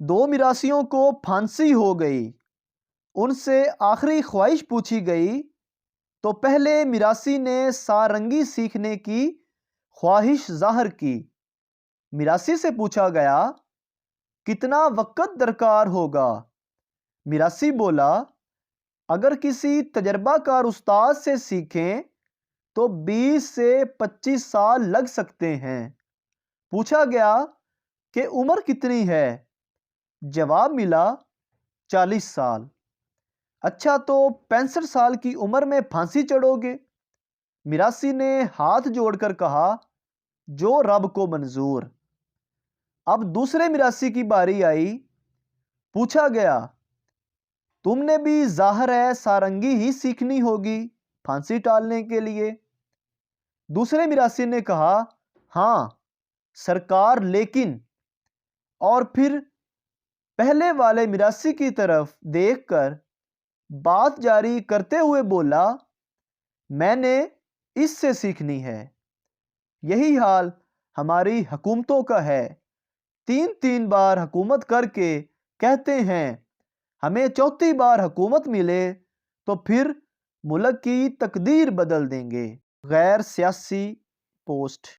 दो मिरासियों को फांसी हो गई। उनसे आखिरी ख्वाहिश पूछी गई तो पहले मिरासी ने सारंगी सीखने की ख्वाहिश जाहिर की। मिरासी से पूछा गया, कितना वक्त दरकार होगा? मिरासी बोला, अगर किसी तजर्बाकार उस्ताद से सीखें तो 20 से 25 साल लग सकते हैं। पूछा गया कि उम्र कितनी है? जवाब मिला, 40 साल। अच्छा, तो 65 साल की उम्र में फांसी चढ़ोगे? मिरासी ने हाथ जोड़कर कहा, जो रब को मंजूर। अब दूसरे मिरासी की बारी आई। पूछा गया, तुमने भी जाहिर है सारंगी ही सीखनी होगी फांसी टालने के लिए। दूसरे मिरासी ने कहा, हाँ सरकार, लेकिन। और फिर पहले वाले मिरासी की तरफ देखकर बात जारी करते हुए बोला, मैंने इससे सीखनी है। यही हाल हमारी हुकूमतों का है। 3 बार हुकूमत करके कहते हैं हमें चौथी बार हुकूमत मिले तो फिर मुल्क की तकदीर बदल देंगे। गैर सियासी पोस्ट।